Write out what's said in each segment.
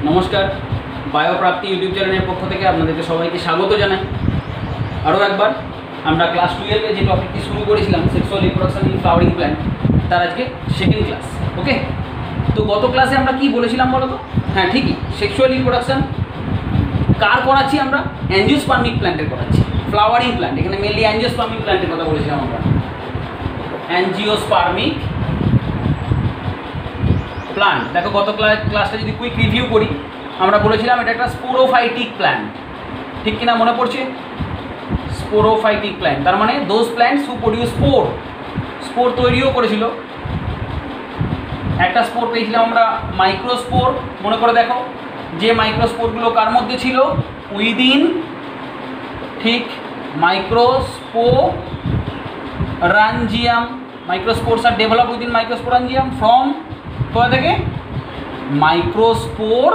নমস্কার, বায়োপ্রাপ্তি ইউটিউব চ্যানেলের পক্ষ থেকে আপনাদেরকে সবাইকে স্বাগত জানাই। আরও একবার আমরা ক্লাস 12-এ যে টপিকটি শুরু করেছিলাম sexual reproduction in flowering plant, তার আজকে সেকেন্ড ক্লাস। ওকে, তো গত ক্লাসে আমরা কি বলেছিলাম বলো তো? হ্যাঁ ঠিকই, সেক্সুয়াল রিপ্রোডাকশন কার করাচ্ছি আমরা? অ্যাঞ্জিওস্পার্মিক প্ল্যান্টের করাচ্ছি, ফ্লাওয়ারিং প্ল্যান্ট। এখানে মেনলি অ্যাঞ্জিওস্পার্মিক প্ল্যান্টের কথা বলেছিলাম আমরা। অ্যাঞ্জিওস্পার্মিক প্ল্যান্ট, দেখো গত ক্লাসটা যদি কুইক রিভিউ করি, আমরা বলেছিলাম এটা একটা স্পোরোফাইটিক প্ল্যান্ট, ঠিক কিনা মনে পড়ছে? স্পোরোফাইটিক প্ল্যান্ট তার মানে those plants who produce spore তৈরিও করেছিল। একটা স্পোর পেয়েছিলাম আমরা মাইক্রোস্পোর, মনে করে দেখো, যে মাইক্রোস্পোরগুলো কার মধ্যে ছিল? উইদিন, ঠিক, মাইক্রোস্পোরাঞ্জিয়াম। মাইক্রোস্পোরস আর ডেভেলপ উইদিন মাইক্রোস্পোরাঞ্জিয়াম ফ্রম কোথা থেকে? মাইক্রোস্পোর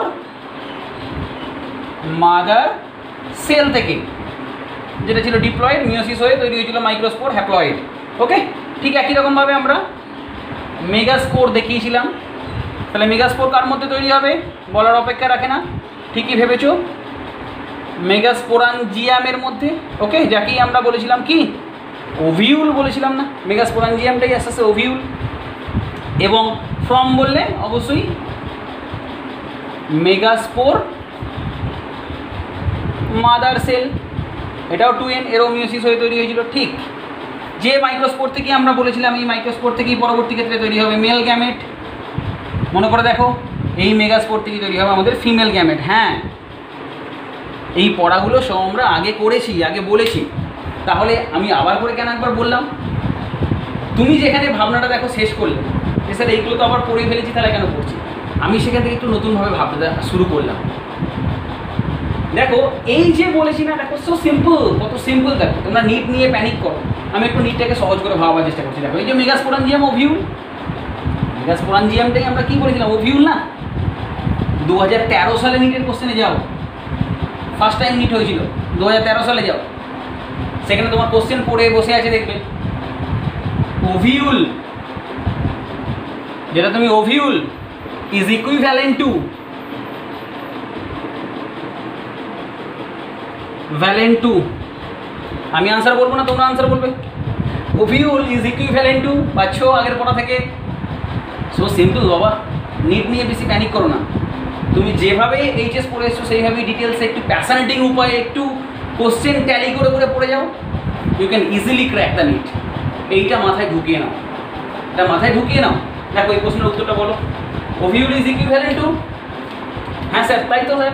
মাদার সেল থেকে, যেটা ছিল ডিপ্লয়েড, মিওসিস হয়ে তৈরি হয়েছিল মাইক্রোস্পোর হ্যাপ্লয়েড। ওকে, ঠিক একই রকমভাবে আমরা মেগাস্পোর দেখিয়েছিলাম। তাহলে মেগাস্পোর কার মধ্যে তৈরি হবে বলার অপেক্ষা রাখে না, ঠিকই ভেবেছো, মেগাস্পোরাঞ্জিয়ামের মধ্যে। ওকে, যাকেই আমরা বলেছিলাম কি? ওভিউল বলেছিলাম না? মেগাস্পোরাঞ্জিয়ামটাই আস্তে আস্তে ওভিউল। এবং ফ্রম বললে অবশ্যই মেগাস্পোর মাদার সেল, এটাও 2n, এরও মিওসিস হয়ে তৈরি হয়েছিল। ঠিক, যে মাইক্রোস্পোর থেকে আমরা বলেছিলাম এই মাইক্রোস্পোর থেকেই পরবর্তী ক্ষেত্রে তৈরি হবে মেল গ্যামেট। মনে করে দেখো, এই মেগাস্পোর থেকে তৈরি হবে আমাদের ফিমেল গ্যামেট। হ্যাঁ, এই পড়াগুলো সব আমরা আগে করেছি, আগে বলেছি, তাহলে আমি আবার করে কেন একবার বললাম? তুমি যেখানে ভাবনাটা দেখো শেষ করলে, স্যার এইগুলো তো আবার পড়ে ফেলেছি, তাহলে কেন পড়ছি? আমি সেখান থেকে একটু নতুনভাবে ভাবতে শুরু করলাম। দেখো এই যে বলেছি না, দেখো সো সিম্পল, কত সিম্পল। দেখো তোমরা নিট নিয়ে প্যানিক করো, আমি একটু নিটটাকে সহজ করে ভাবার চেষ্টা করছি। দেখো এই যে মেগাস্পোরাঞ্জিয়াম ওভিউল, মেগাস্পোরাঞ্জিয়ামটাই আমরা কি বলেছিলাম? ওভিউল না? 2013 সালে নিটের কোশ্চেনে যাও, ফার্স্ট টাইম নিট হয়েছিল 2013 সালে, যাও সেখানে তোমার কোশ্চেন পড়ে বসে আছে, দেখবে ওভিউল, যেটা তুমি ওভিউল ইজ ইকুইভ্যালেন্ট টু আমি আনসার বলবো না, তোমরা আনসার বলবে। ওভিউল ইজ ইকুইভ্যালেন্ট টু, পাচ্ছ আগের পড়া থেকে। সো সিম্পল বাবা, নিট নিয়ে বেশি প্যানিক করো না। তুমি যেভাবে এইচএস পড়ে এসছো সেইভাবেই ডিটেলসে একটু প্যাশনেটিং উপায়ে একটু কোশ্চেন ট্যালি করে করে পড়ে যাও, you can easily crack the NEET. এইটা মাথায় ঢুকিয়ে নাও, এটা মাথায় ঢুকিয়ে নাও। দেখো এই প্রশ্নের উত্তরটা বলো, ওভিউল ইজ ইকুইভ্যালেন্ট টু। হ্যাঁ স্যার, তাই তো স্যার,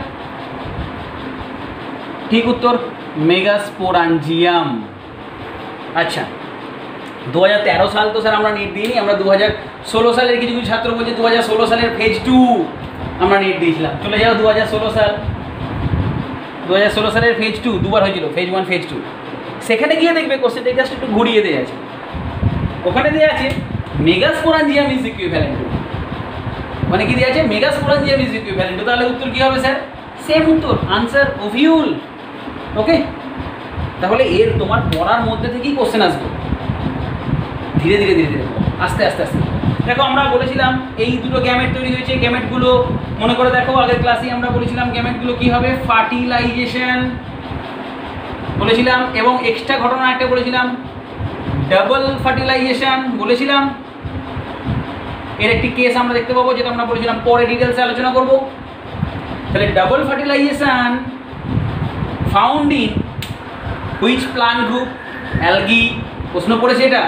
ঠিক উত্তর মেগাস্পোরাঞ্জিয়াম। আচ্ছা, 2013 সাল তো স্যার আমরা নিট দিইনি, আমরা 2016 সালের কিছু কিছু ছাত্র বলছে 2016 সালের ফেজ 2 আমরা নিট দিয়েছিলাম। চলে যাও 2016 সাল, 2016 সালের ফেজ 2 দুবার হয়েছিল, ফেজ 1 ফেজ 2। সেখানে গিয়ে দেখবে কোশ্চেনটা জাস্ট একটু ঘুরিয়ে দেওয়া আছে, ওখানে দেওয়া আছে মেগাস্পোরাঞ্জিয়াম ইজ ইকুইভ্যালেন্ট টু, মানে কি দেওয়া আছে? মেগাস্পোরাঞ্জিয়াম ইজ ইকুইভ্যালেন্ট টু। তাহলে উত্তর কি হবে স্যার? সেম উত্তর, আনসার ওভিউল। ওকে, তাহলে এর তোমার পড়ার মধ্যে থেকেই কোশ্চেন আসবে, ধীরে ধীরে ধীরে ধীরে, আস্তে আস্তে আস্তে। দেখো আমরা বলেছিলাম এই দুটো গ্যামেট তৈরি হয়েছে, গ্যামেটগুলো মনে করে দেখো আগের ক্লাসে আমরা বলেছিলাম গ্যামেটগুলো কি হবে? ফার্টিলাইজেশন বলেছিলাম, এবং এক্সট্রা ঘটনা একটা বলেছিলাম, ডাবল ফার্টিলাইজেশন বলেছিলাম। এর একটি কেস আমরা দেখতে পাবো, যেটা আমরা বলেছিলাম পরে ডিটেলসে আলোচনা করব। তাহলে double fertilisation found in which plant group? Algae. প্রশ্ন পড়েছে এটা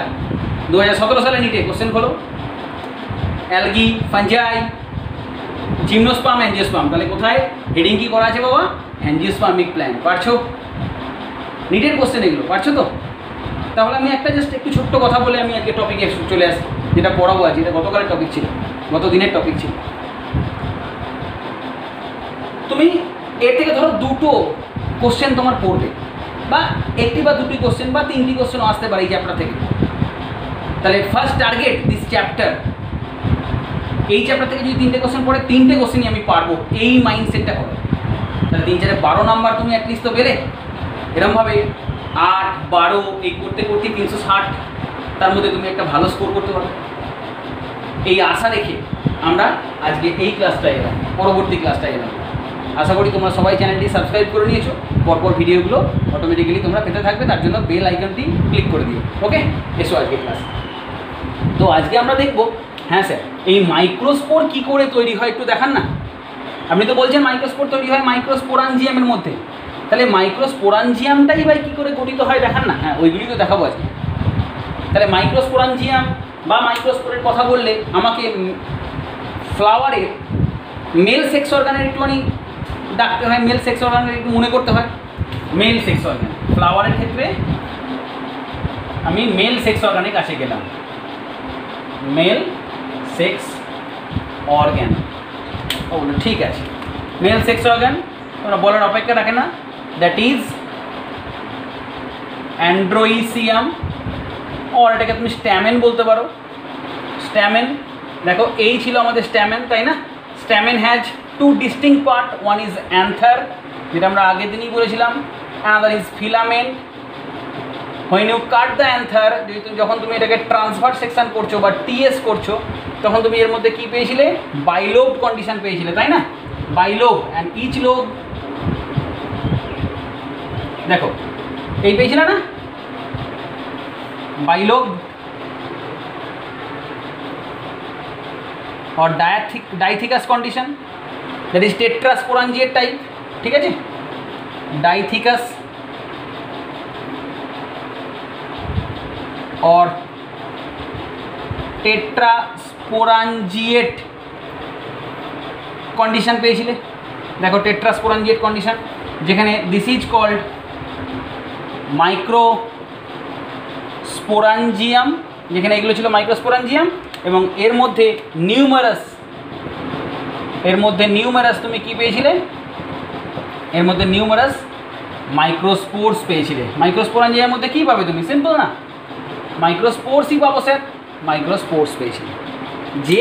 2017 সালে নিটে, কোশ্চেন খোলো। Algae, fungi, gymnosperm, angiosperm. তাহলে কোথায় হেডিং কি করা আছে বাবা? Angiospermic plant. পারছো? নিটের কোশ্চেন এগুলো পারছো তো? তাহলে আমি একটা জাস্ট একটু ছোট্ট কথা বলে আমি আজকে টপিকে চলে আসি, যেটা পড়াবো আজ, এটা গতকালের টপিক ছিল, গত দিনের টপিক ছিল। তুমি এর থেকে ধরো দুটো কোশ্চেন তোমার পড়বে, বা একটি বা দুটি কোশ্চেন বা তিনটি কোশ্চেনও আসতে পারে এই চ্যাপ্টার থেকে। তাহলে ফার্স্ট টার্গেট দিস চ্যাপ্টার, এই চ্যাপ্টার থেকে যদি তিনটে কোশ্চেন পড়ে, তিনটে কোশ্চেনই আমি পারবো, এই মাইন্ডসেটটা করো। তাহলে 3 4 12 নাম্বার তুমি অ্যাটলিস্ট তো পেলে। এরকমভাবে 8 12 এই করতে করতে 360, তার মধ্যে তুমি একটা ভালো স্কোর করতে পারো। এই আশা রেখে আমরা আজকে এই ক্লাসটা এলাম, পরবর্তী ক্লাসটা এলাম। আশা করি তোমরা সবাই চ্যানেলটি সাবস্ক্রাইব করে নিয়েছো, পরপর ভিডিওগুলো অটোমেটিক্যালি তোমরা পেতে থাকবে, তার জন্য বেল আইকনটি ক্লিক করে দিও। ওকে, এসো আজকে ক্লাস। তো আজকে আমরা দেখব, হ্যাঁ স্যার, এই মাইক্রোস্পোর কি করে তৈরি হয় একটু দেখান না। আপনি তো বলছেন মাইক্রোস্পোর তৈরি হয় মাইক্রোস্পোরাঞ্জিয়ামের মধ্যে, তাহলে মাইক্রোস্পোরাঞ্জিয়ামটাই ভাই কী করে গঠিত হয় দেখান না। হ্যাঁ, ওইগুলি তো দেখাবো আজকে। তাহলে মাইক্রোস্পোরাঞ্জিয়াম বা মাইক্রোস্পোরের কথা বললে আমাকে ফ্লাওয়ারের মেল সেক্স অর্গানের একটুখানি ডাকতে হয়, মেল সেক্স অর্গানের একটু মনে করতে হয়। মেল সেক্স অর্গান, ফ্লাওয়ারের ক্ষেত্রে আমি মেল সেক্স অর্গানের কাছে গেলাম। মেল সেক্স অর্গান, ও ঠিক আছে, মেল সেক্স অর্গান তোমরা বলার অপেক্ষা রাখে না, দ্যাট ইজ অ্যান্ড্রোইসিয়াম, আর এটাকে তুমি স্ট্যামেন বলতে পারো। স্ট্যামেন, দেখো এই ছিল আমাদের স্ট্যামেন, তাই না? Stamen has two distinct part, one is anther, যেটা আমরা আগের দিনই বলেছিলাম, another is filament. When you cut the anther, যখন তুমি এটাকে ট্রান্সভার্স সেকশন করছো বা টিএস করছো, তখন তুমি এর মধ্যে কী পেয়েছিলে? বাইলোব কন্ডিশন পেয়েছিলে, তাই না? বাইলোব অ্যান্ড ইচ লোব, দেখো এই পেয়েছিলে না বাইলোব, और dithecous condition, that is tetrasporangiate type, ठीक है जी, डाइथिकस और टेट्रास्पोरांजिएट कंडीशन পেয়েছিলে। দেখো টেট্রাস্পোরাঞ্জিয়েট কন্ডিশন, যেখানে দিস ইজ কল্ড মাইক্রোস্পোরাঞ্জিয়াম, যেখানে এগুলো ছিল মাইক্রোস্পোরাঞ্জিয়াম, এবং এর মধ্যে নিউমারাস তুমি কি পেয়েছিলে? এর মধ্যে নিউমারাস মাইক্রোস্পোর্স পেয়েছিলে। মাইক্রোস্পোরাঞ্জিয়ামের মধ্যে কী পাবে তুমি? সিম্পল না, মাইক্রোস্পোর্সই পাবো স্যার, মাইক্রোস্পোর্স পেয়েছিলে। যে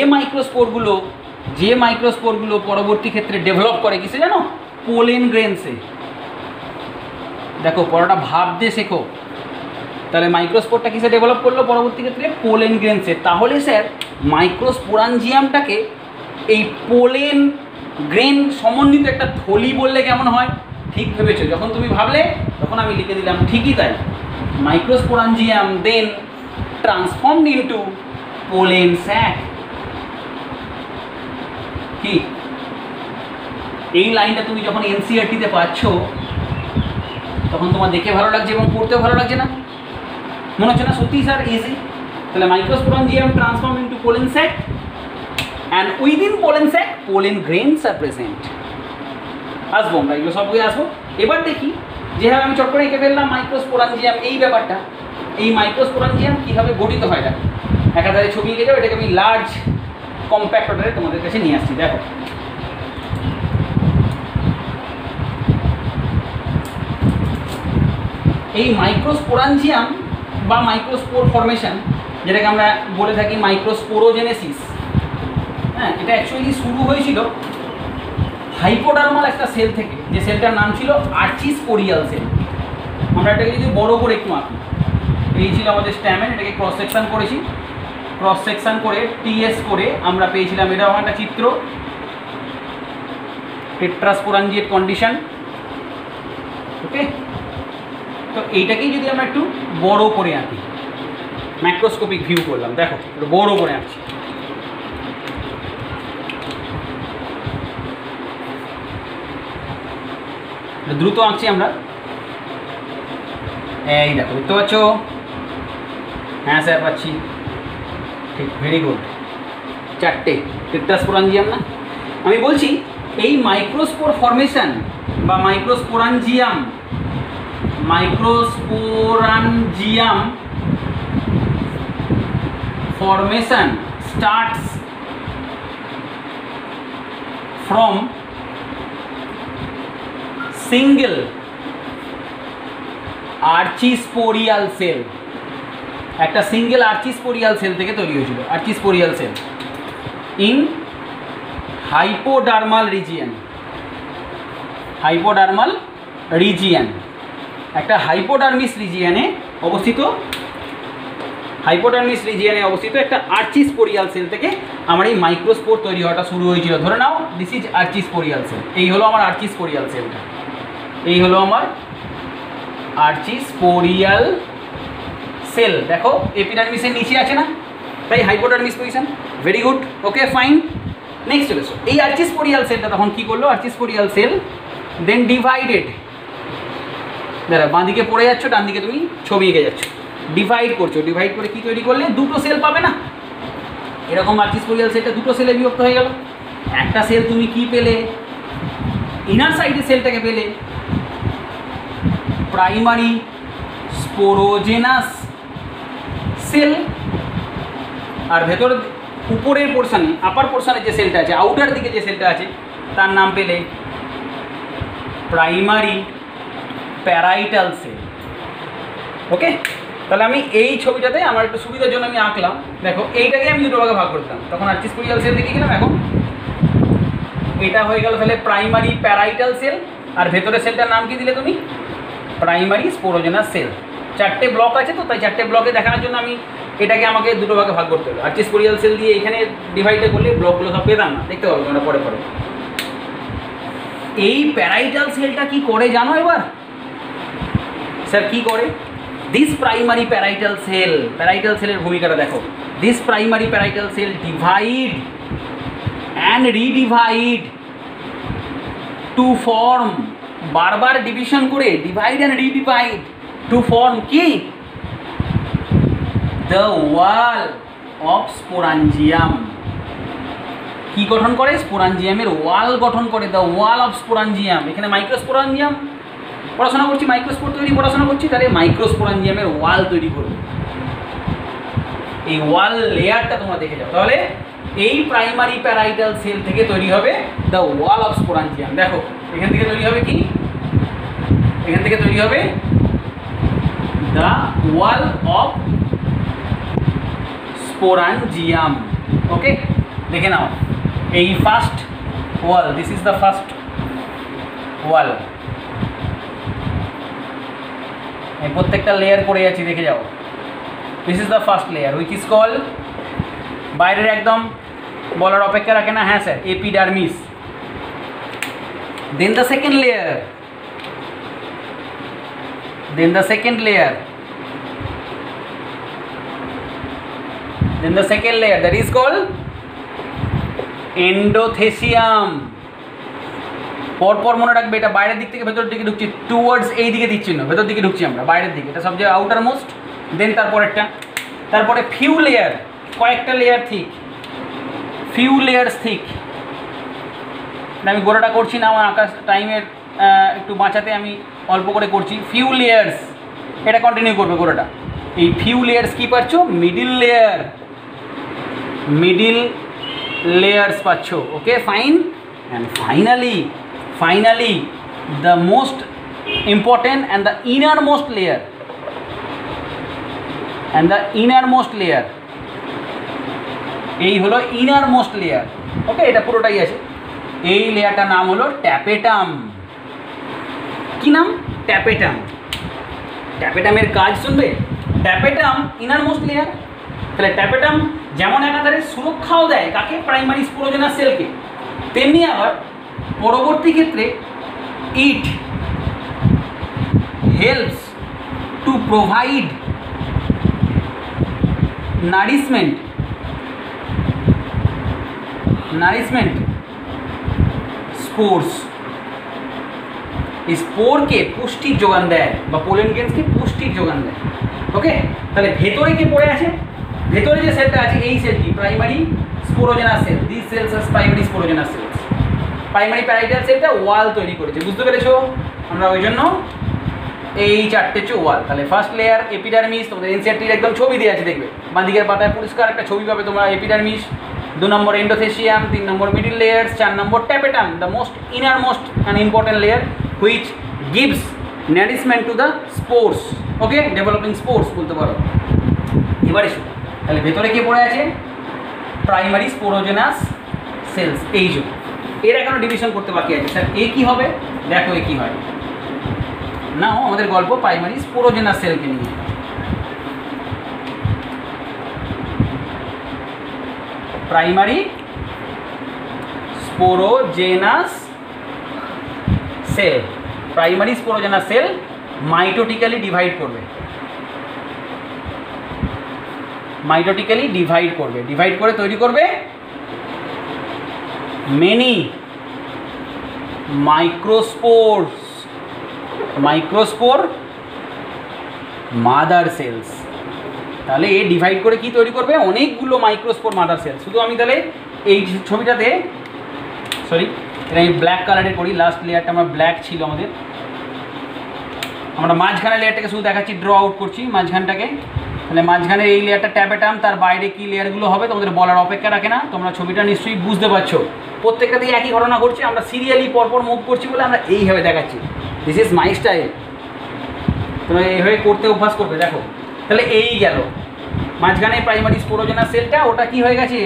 মাইক্রোস্পোরগুলো পরবর্তী ক্ষেত্রে ডেভেলপ করে কিসে জানো? পোলেন গ্রেনসে। দেখো পড়াটা ভাবতে শেখো। তাহলে মাইক্রোস্পোরটা কিসে ডেভেলপ করলো পরবর্তী ক্ষেত্রে? পোলেন গ্রেনসে। তাহলে স্যার মাইক্রোস্পোরাঞ্জিয়ামটাকে এই পোলেন গ্রেন সমন্বিত একটা থলি বললে কেমন হয়? ঠিক ভেবেছো, যখন তুমি ভাবলে তখন আমি লিখে দিলাম ঠিকই তাই। মাইক্রোস্পোরাঞ্জিয়াম দেন ট্রান্সফর্মড ইনটু পোলেন স্যাক। কি এই লাইনটা তুমি যখন এনসিইআরটিতে পাচ্ছ তখন তোমার দেখে ভালো লাগছে এবং পড়তেও ভালো লাগছে না? মনে হচ্ছে না সত্যি স্যার ইজি? তাহলে microsporangium transform into pollen sac, and within pollen sac pollen grains are present. আসবো আমরা এগুলো সবগুলো আসবো। এবার দেখি, যেভাবে আমি চট করে এঁকে ফেললাম মাইক্রোস্পোরাঞ্জিয়াম এই ব্যাপারটা, এই মাইক্রোস্পোরাঞ্জিয়াম কীভাবে গঠিত হয় দেখো। একাধারে ছবি এঁকে যাও, এটাকে আমি লার্জ কম্প্যাক্ট অর্ডারে তোমাদের কাছে নিয়ে আসছি। দেখো এই মাইক্রোস্পোরাঞ্জিয়াম বা মাইক্রোস্পোর ফর্মেশন, যেটাকে আমরা বলে থাকি মাইক্রোস্পোরোজেনেসিস, হ্যাঁ, এটা অ্যাকচুয়ালি শুরু হয়েছিল হাইপোডার্মাল একটা সেল থেকে, যে সেলটার নাম ছিল আর্চিস্পোরিয়াল সেল। আমরা এটাকে যদি বড় করে একটু আঁকি, এই ছিল আমাদের স্ট্যামেন, এটাকে ক্রস সেকশন করেছি, ক্রস সেকশন করে টিএস করে আমরা পেয়েছিলাম এটা আমার একটা চিত্র, টেট্রাস্পোরাঞ্জিয়েট কন্ডিশন। ওকে, তো এইটাকেই যদি আমরা একটু বড় করে আঁকি, ম্যাক্রোস্কোপিক ভিউ করলাম, দেখো একটু বড় করে আঁকছি। দ্রুত আঁকছি আমরা, এই দেখো দেখতে পাচ্ছ? হ্যাঁ স্যার পাচ্ছি, ঠিক, ভেরি গুড। চারটে টেট্রাস্পোরাঞ্জিয়াম না? আমি বলছি এই মাইক্রোস্পোর ফর্মেশন বা মাইক্রোস্পোরাঞ্জিয়াম formation starts from single archisporial cell, একটা সিঙ্গেল আর্চিস্পোরিয়াল সেল থেকে তৈরি হয়েছিল। আর্চিস্পোরিয়াল সেল ইন হাইপোডার্মাল রিজিয়ান, একটা হাইপোডার্মিস রিজিয়ানে অবস্থিত হাইপোডার্মিস রিজিয়নে অবস্থিত একটা আর্চিস্পোরিয়াল সেল থেকে আমার এই মাইক্রোস্পোর তৈরি হওয়াটা শুরু হয়েছিল। ধরে নাও দিস ইজ আর্চিস্পোরিয়াল সেল, এই হলো আমার আর্চিস্পোরিয়াল সেলটা, এই হলো আমার আর্চিস্পোরিয়াল সেল। দেখো এপিডার্মিসের নিচে আছে না, তাই hypodermis position. Very good, okay fine. Next চলে এসো, এই আর্চিস্পোরিয়াল সেলটা তখন কি করলো, আর্চিস্পোরিয়াল সেল দেন ডিভাইডেড। দাঁড়া, বাঁ দিকে পড়ে যাচ্ছ, ডান দিকে তুমি ছবি এঁকে যাচ্ছ, ডিভাইড করছো। ডিভাইড করে কি তৈরি করলে, দুটো সেল পাবে না, এরকম আর্চিস্পোরিয়াল সেলটা দুটো সেলে বিভক্ত হয়ে গেল। একটা সেল তুমি কি পেলে, ইনার সাইডের সেলটাকে পেলে প্রাইমারি স্পোরোজেনাস সেল, আর ভেতর উপরের পোর্শনে আপার পোর্শনে যে সেলটা আছে, আউটার দিকে যে সেলটা আছে তার নাম পেলে প্রাইমারি প্যারাইটাল সেল। ওকে, তাহলে আমি এই ছবিটাতে আমার একটু সুবিধার জন্য আমি আঁকলাম। দেখো এইটাকে আমি দুটো ভাগে ভাগ করতাম, তখন আর্চিস্পোরিয়াল সেল দেখে গেলাম, এখন এটা হয়ে গেল তাহলে প্রাইমারি প্যারাইটাল সেল, আর ভেতরের সেলটার নাম কি দিলে তুমি, প্রাইমারি স্পোরোজেনাস সেল। চারটে ব্লক আছে তো, তাই চারটে ব্লকে দেখানোর জন্য আমি এটাকে আমাকে দুটো ভাগে ভাগ করতে হবে। আর্চিস্পোরিয়াল সেল দিয়ে এখানে ডিভাইডে করলে ব্লকগুলো সব পেতাম না, দেখতে পাবো তোমরা পরে পরে। এই প্যারাইটাল সেলটা কি করে জানো এবার, স্যার কি করে, this primary parietal cell, parietal সেলের ভূমিকাটা দেখো। This primary parietal cell divide and redivide to form, বারবার ডিভিশন করে divide and redivide to form কি, দ্য ওয়াল অফ স্পোরাঞ্জিয়াম। কি গঠন করে, স্পোরাঞ্জিয়ামের ওয়াল গঠন করে, দ্য ওয়াল অফ স্পোরাঞ্জিয়াম। এখানে মাইক্রোস্পোরাঞ্জিয়াম পড়াশোনা করছি, মাইক্রোস্পোর তৈরি পড়াশোনা করছি, তাহলে মাইক্রোস্পোরাঞ্জিয়ামের ওয়াল তৈরি করবে। এই ওয়াল লেয়ারটা তোমরা দেখে যাও, তাহলে এই প্রাইমারি প্যারাইটাল সেল থেকে তৈরি হবে দ্য ওয়াল অফ স্পোরাঞ্জিয়াম। দেখো এখান থেকে তৈরি হবে কি, এখান থেকে তৈরি হবে the wall of sporangium. Okay, দেখে নাও এই first wall, this is the first wall. এই প্রত্যেকটা লেয়ার করে আছি, দেখে যাও। This is the first layer which is call, বাইরের একদম বলার অপেক্ষা রাখে না, হ্যাঁ sir, epidermis. Then the second layer, then the second layer, then the second layer that is called endothecium। পরপর মনে রাখবে, এটা বাইরের দিক থেকে ভেতরের দিকে ঢুকছি, টুয়ার্ডস এই দিকে দিচ্ছি না, ভেতর দিকে ঢুকছি আমরা, বাইরের দিকে, এটা সবচেয়ে আউটার মোস্ট। দেন তারপরেরটা, তারপরে ফিউ লেয়ার, কয়েকটা layer thick, few layers thick. আমি গোড়াটা করছি না, আমার আকাশ টাইমের একটু বাঁচাতে আমি অল্প করে করছি। ফিউ লেয়ার্স, এটা কন্টিনিউ করবে গোড়াটা। এই ফিউ লেয়ার্স কি পাচ্ছ, মিডিল লেয়ার, মিডিল লেয়ার্স পাচ্ছ। Okay fine. And finally, finally the most important and the inner most layer, and the inner most layer, এই হলো ইনার মোস্ট লেয়ার। ওকে, এটা পুরোটাই আছে। এই লেয়ারটার নাম হলো ট্যাপেটাম। কি নাম, ট্যাপেটাম। ট্যাপেটামের কাজ শুনবে, ট্যাপেটাম ইনার মোস্ট লেয়ার। তাহলে ট্যাপেটাম যেমন একাধারে সুরক্ষাও দেয় কাকে, প্রাইমারি স্পোরোজেনাস সেলকে, তেমনি আবার পরবর্তী ক্ষেত্রে it helps to provide nourishment, nourishment spores. স্পোরকে পুষ্টির যোগান দেয়, বা পোলেন গ্রেনসকে পুষ্টির যোগান দেয়। ওকে, তাহলে ভেতরে কে পড়ে আছে, ভেতরে যে সেলটা আছে এই সেলটি primary sporogenous cell, this cells are primary sporogenous cells. Primary parietal সেলটা ওয়াল তৈরি করেছে, বুঝতে পেরেছো? আমরা ওই জন্য এই চারটে ওয়াল। তাহলে ফার্স্ট লেয়ার এপিডার্মিস, তোমাদের এনসিআরটির একদম ছবি দিয়ে আছে, দেখবে বাঁ দিকের পাতায় পরিষ্কার একটা ছবি পাবে তোমরা, epidermis. 2 number endothecium, 3 number middle layers, 4 number tapetum, the most inner most and important layer which gives nourishment two the spores. Okay, developing spores বলতে পারো। এবারে শুধু তাহলে ভেতরে কে পড়ে আছে, প্রাইমারি স্পোরোজেনাস সেলস। এই জন্য এর এখনো ডিভিশন করতে বাকি আছে। স্যার এ কী হবে, দেখো এ কী হয় নাও, আমাদের গল্প প্রাইমারি স্পোরোজেনাস সেলকে নিয়ে। Primary sporogenous cell, primary sporogenous cell mitotically divide করবে, মাইটোটিক্যালি ডিভাইড করবে, ডিভাইড করে তৈরি করবে many microspores, microspore mother cells. তাহলে এ ডিভাইড করে কি তৈরি করবে? অনেকগুলো মাইক্রোস্পোর মাদার সেল। শুধু আমি তাহলে এই ছবিটাতে, সরি এটা আমি ব্ল্যাক কালারে করি, লাস্ট লেয়ারটা আমার ব্ল্যাক ছিল আমাদের, আমরা মাঝখানে লেয়ারটাকে শুধু দেখাচ্ছি, ড্র আউট করছি মাঝখানটাকে। তাহলে মাঝখানের এই লেয়ারটা ট্যাপেটাম, তার বাইরে কি লেয়ারগুলো হবে তোমাদের বলার অপেক্ষা রাখে না, তোমরা ছবিটা নিশ্চয়ই বুঝতে পারছো। প্রত্যেকটা দিয়ে একই ঘটনা ঘটছে, আমরা সিরিয়ালি পরপর মুভ করছি বলে আমরা এইভাবে দেখাচ্ছি, দিস ইজ মাই স্টাইল। তোমরা এইভাবে করতে অভ্যাস করবে। দেখো তাহলে এই গেল মাঝখানে প্রাইমারি স্পোরোজেনাস সেলটা, ওটা কি হয়ে গেছে?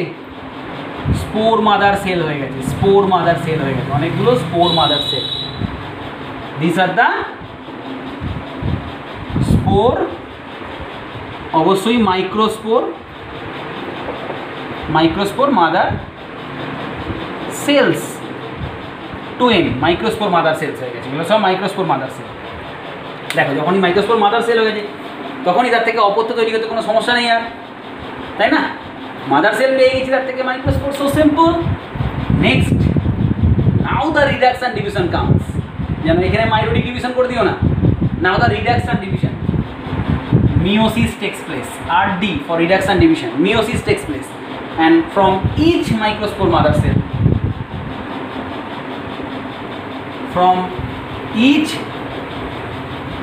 স্পোর মাদার সেল হয়ে গেছে, স্পোর মাদার সেল হয়ে গেছে, অনেকগুলো spore mother cell. This are the spore, অবশ্যই microspore, microspore mother cells, 2M microspore mother cells হয়ে গেছে, এগুলো সব মাইক্রোস্পোর মাদার সেল। দেখো যখনই মাইক্রোস্পোর মাদার সেল হয়ে গেছে তখনই তার থেকে অপত্য তৈরি করতে কোনো সমস্যা নেই আর, তাই না? মাদার সেল পেয়ে গেছি, তার থেকে microspore, so simple. Next, now the reduction division comes, যেন এখানে মাইটোটিক ডিভিশন করে দিও না, now the reduction division. Meiosis takes place, RD for reduction division, meiosis takes place, and from each microspore mother cell, from each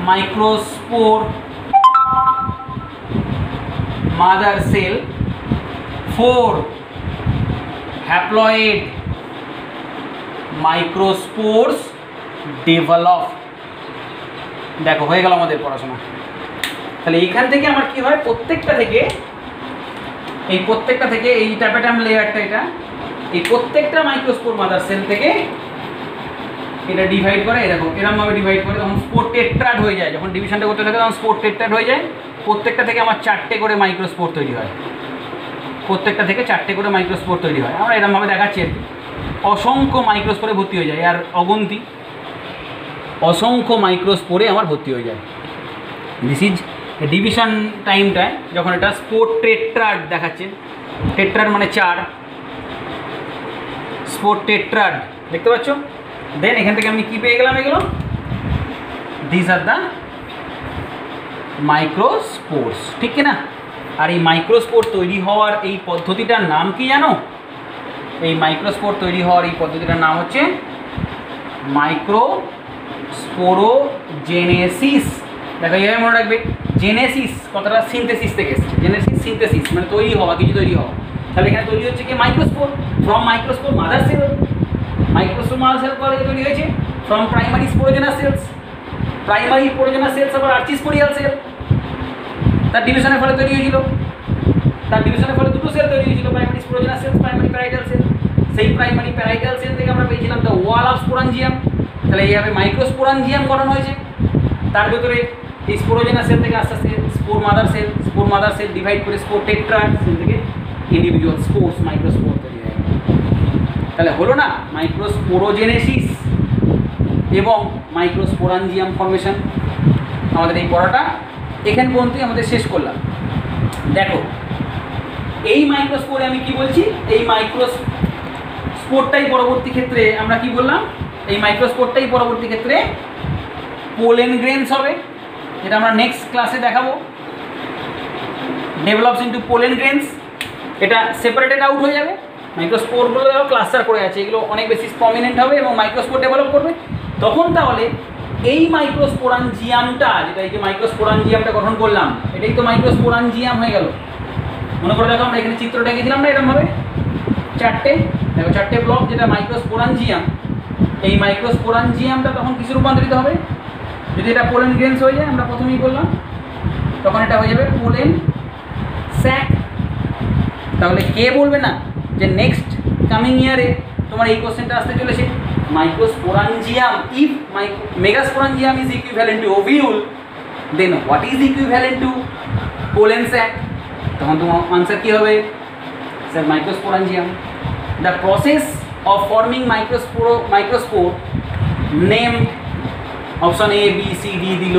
microspore mother cell 4 haploid microspores develop। দেখো হয়ে গেল আমাদের পড়াশোনা। তাহলে এইখান থেকে আমার কি হয়, প্রত্যেকটা থেকে এই ট্যাপেটাম লেয়ারটা, এটা এই প্রত্যেকটা মাইক্রোস্পোর মাদার সেল থেকে এটা ডিভাইড করে, এরকম এরকমভাবে ডিভাইড করে, তখন স্পোর টেট্রাড হয়ে যায়। যখন ডিভিশনটা করতে থাকে তখন স্পোর টেট্রাড হয়ে যায়। প্রত্যেকটা থেকে আমার 4টে করে মাইক্রোস্পোর তৈরি হয়, প্রত্যেকটা থেকে 4টে করে মাইক্রোস্পোর তৈরি হয়। আমরা এরকমভাবে দেখাচ্ছি আর কি, অসংখ্য মাইক্রোস্পোরে ভর্তি হয়ে যায়, আর অগন্তি অসংখ্য মাইক্রোস্পোরে আমার ভর্তি হয়ে যায়। দিস ইজ ডিভিশন টাইমটায় যখন এটা স্পোর টেট্রাড দেখাচ্ছে, টেট্রাড মানে 4, স্পোর টেট্রাড দেখতে পাচ্ছ। দেন এখান থেকে আমি কি পেয়ে গেলাম, এগুলো দিস আর দ্য মাইক্রোস্পোর্স, ঠিক কি না? আর এই মাইক্রোস্পোর তৈরি হওয়ার এই পদ্ধতিটার নাম কি জানো? এই মাইক্রোস্পোর তৈরি হওয়ার এই পদ্ধতিটার নাম হচ্ছে মাইক্রোস্পোরোজেনেসিস। দেখো এইভাবে মনে রাখবে, জেনেসিস কথাটা সিনথেসিস থেকে এসেছে, জেনেসিস সিনথেসিস মানে তৈরি হওয়া, কিছু তৈরি হওয়া। তাহলে এখানে তৈরি হচ্ছে কি microspore, from microspore mother cell, microspore mother cell কোথা থেকে তৈরি হয়েছে? From primary sporogenous cells, primary sporogenous cells আবার আর্চিস্পোরিয়াল সেল, তার ডিভিশনের ফলে তৈরি হয়েছিল, তার ডিভিশনের ফলে দুটো সেল তৈরি হয়েছিল, primary sporogenous cells, primary parietal cell. সেই প্রাইমারি প্যারাইটাল সেল থেকে আমরা পেয়েছিলাম দ্য ওয়াল অফ স্পোরাঞ্জিয়াম। তাহলে এইভাবে মাইক্রোস্পোরাঞ্জিয়াম গঠন হয়েছে, তার ভেতরে এই স্পোরোজেনাস সেল থেকে আস্তে আস্তে স্পোর মাদার সেল ডিভাইড করে স্পোর টেট্রাড সেল থেকে ইন্ডিভিজুয়াল স্পোর্স মাইক্রোস্পোর তৈরি হয়। তাহলে হলো না মাইক্রোস্পোরোজেনেসিস এবং মাইক্রোস্পোরাঞ্জিয়াম ফর্মেশন। আমাদের এই পড়াটা এখান পর্যন্তই আমাদের শেষ করলাম। দেখো এই মাইক্রোস্পোরে আমি কি বলছি, এই মাইক্রোস্পোরটাই পরবর্তী ক্ষেত্রে আমরা কি বললাম, এই মাইক্রোস্পোরটাই পরবর্তী ক্ষেত্রে পোলেন গ্রেনস হবে, যেটা আমরা নেক্সট ক্লাসে দেখাবো। ডেভেলপস ইনটু পোলেন গ্রেনস, এটা সেপারেটেড আউট হয়ে যাবে। মাইক্রোস্পোরগুলো ক্লাস্টার করে আছে, এগুলো অনেক বেশি প্রমিনেন্ট হবে এবং মাইক্রোস্পোর ডেভেলপ করবে। তখন তাহলে এই মাইক্রোস্পোরাঞ্জিয়ামটা, যেটা এই যে মাইক্রোস্পোরাঞ্জিয়ামটা গঠন করলাম, এটাই তো মাইক্রোস্পোরাঞ্জিয়াম হয়ে গেল। মনে করে দেখো আমরা এখানে চিত্রটা এঁকেছিলাম না এরকমভাবে, 4টে, দেখো 4টে ব্লক, যেটা মাইক্রোস্পোরাঞ্জিয়াম। এই মাইক্রোস্পোরাঞ্জিয়ামটা তখন কিছু রূপান্তরিত হবে, যদি এটা পোলেন গ্রেনস হয়ে যায়, আমরা প্রথমেই বললাম, তখন এটা হয়ে যাবে পোলেন স্যাক। তাহলে কে বলবে না যে নেক্সট কামিং ইয়ারে তোমার এই কোশ্চেনটা আসতে চলেছে, microsporangium, if megasporangium is equivalent to ovule, then what is equivalent to pollen sac? তখন তোমার আনসার কী হবে? Sir microsporangium. The process of forming microspore name option A B C D দিল,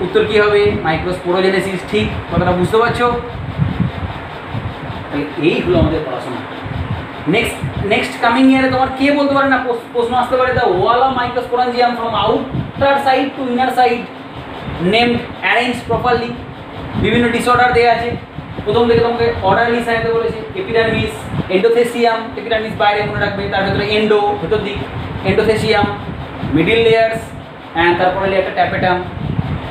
উত্তর কী হবে? মাইক্রোস্পোরোজেনেসিস। ঠিক, কথাটা বুঝতে পারছো? তাহলে এই হলো আমাদের পড়াশোনা। নেক্সট কামিং ইয়ারে তোমার কে বলতে পারে না, প্রশ্ন আসতে পারে, the wall of microsporangium from outer side to inner side named arrange properly. বিভিন্ন ডিসঅর্ডার দেওয়া আছে। প্রথম থেকে তোমাকে অর্ডারলি সাজাতে বলেছে, এপিডার্মিস, এন্ডোথেসিয়াম, এপিডার্মিস বাইরে মনে রাখবে, তার ভেতরে এন্ডো, ভেতর দিক এন্ডোথেসিয়াম, মিডিল লেয়ার্স, অ্যান্ড তারপরে লেয়ারটা tapetum.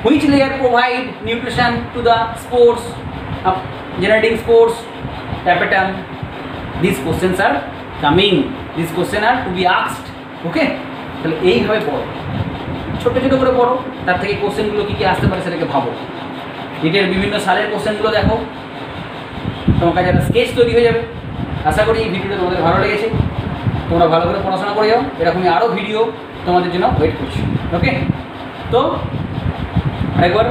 Which layer provide nutrition to the spores, generating spores, tapetum. This questions are coming, this question are to be asked. Okay, তাহলে এইভাবে পড়ো, ছোটো ছোটো করে পড়ো, তার থেকে কোশ্চেনগুলো কী কী আসতে পারে সেটাকে ভাবো। এটার বিভিন্ন সালের কোশ্চেনগুলো দেখো, তোমার কাছে একটা স্কেচ তৈরি হয়ে যাবে। আশা করি এই ভিডিওটা তোমাদের ভালো লেগেছে, তোমরা ভালো করে পড়াশোনা করে যাও। এরকমই আরও ভিডিও তোমাদের জন্য ওয়েট করছি। ওকে, তো আরেকবার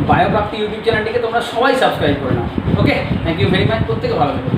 বায়োপ্রাপ্তি ইউটিউব চ্যানেলটিকে তোমরা সবাই সাবস্ক্রাইব করে নাও। ওকে, থ্যাংক ইউ ভেরি মাচ, প্রত্যেকে ভালো থাকো।